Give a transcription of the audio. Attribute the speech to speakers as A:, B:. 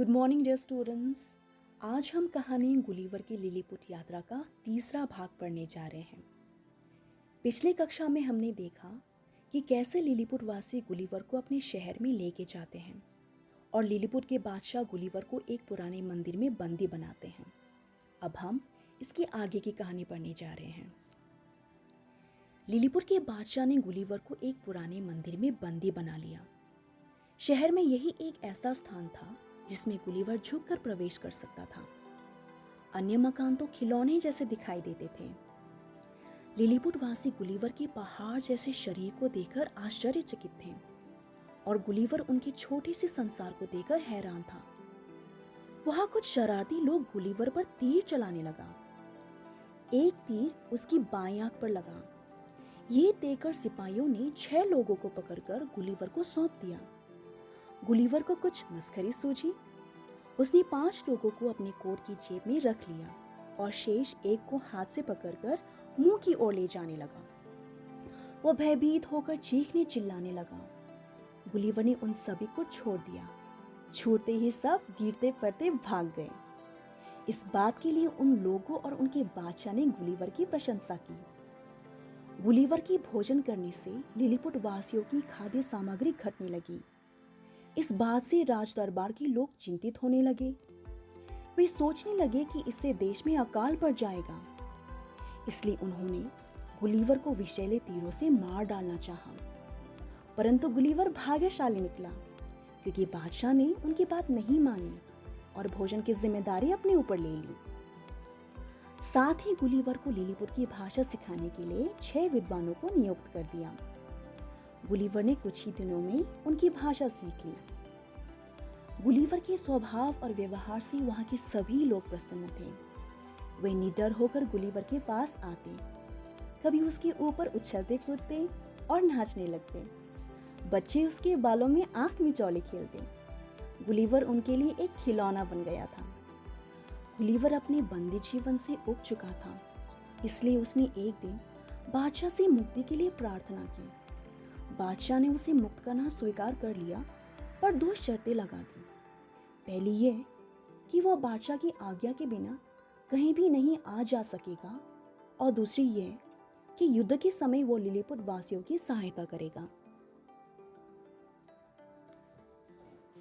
A: Good morning dear students. आज हम कहानी गुलिवर की लिलीपुट यात्रा का तीसरा भाग पढ़ने जा रहे हैं। पिछले कक्षा में हमने देखा कि कैसे लिलीपुट वासी गुलिवर को अपने शहर में लेके जाते हैं और लिलीपुट के बादशाह गुलिवर को एक पुराने मंदिर में बंदी बनाते हैं। अब हम इसकी आगे की कहानी पढ़ने जा रहे हैं। लिलीपुट के बादशाह ने गुलिवर को एक पुराने मंदिर में बंदी बना लिया। शहर में यही एक ऐसा स्थान था जिसमें गुलिवर झुककर प्रवेश कर सकता था। अन्य मकान तो खिलौने जैसे दिखाई देते थे। लिलीपुट वासी गुलिवर के पहाड़ जैसे शरीर को देखकर आश्चर्यचकित थे और गुलिवर उनके छोटे से संसार को देखकर हैरान था। वहां कुछ शरारती लोग गुलिवर पर तीर चलाने लगा। एक तीर उसकी बाईं आंख पर लगा। ये देखकर सिपाहियों ने 6 लोगों को पकड़कर गुलिवर को सौंप दिया। गुलिवर को कुछ मस्खरी सूझी। उसने 5 लोगों को अपने कोट की जेब में रख लिया और शेष एक को हाथ से पकड़कर मुंह की ओर ले जाने लगा। वह भयभीत होकर चीखने चिल्लाने लगा। गुलिवर ने उन सभी को छोड़ दिया। छूटते ही सब गिरते पड़ते भाग गए। इस बात के लिए उन लोगों और उनके बादशाह ने गुलिवर की प्रशंसा की। गुलिवर की भोजन करने से लिलीपुट वासियों की खाद्य सामग्री घटने लगी। इस बात से राज दरबार के लोग चिंतित होने लगे। वे सोचने लगे कि इससे देश में अकाल पड़ जाएगा। इसलिए उन्होंने गुलिवर को विषैले तीरों से मार डालना चाहा। परंतु गुलिवर भाग्यशाली निकला क्योंकि बादशाह ने उनकी बात नहीं मानी और भोजन की जिम्मेदारी अपने ऊपर ले ली। साथ ही गुलिवर को लिलीपुट की भाषा सिखाने के लिए 6 विद्वानों को नियुक्त कर दिया। गुलिवर ने कुछ ही दिनों में उनकी भाषा सीख ली। गुलिवर के स्वभाव और व्यवहार से वहां के सभी लोग प्रसन्न थे। वे निडर होकर गुलिवर के पास आते, कभी उसके ऊपर उछलते कूदते और नाचने लगते। बच्चे उसके बालों में आंख मिचौले खेलते। गुलिवर उनके लिए एक खिलौना बन गया था। गुलिवर अपने बंदी जीवन से उब चुका था, इसलिए उसने एक दिन बादशाह से मुक्ति के लिए प्रार्थना की। बादशाह ने उसे मुक्त करना स्वीकार कर लिया, पर 2 शर्तें लगा दी। पहली यह कि वह बादशाह की आज्ञा के बिना कहीं भी नहीं आ जा सकेगा और दूसरी यह कि युद्ध के समय वो लिलीपुट वासियों की सहायता करेगा।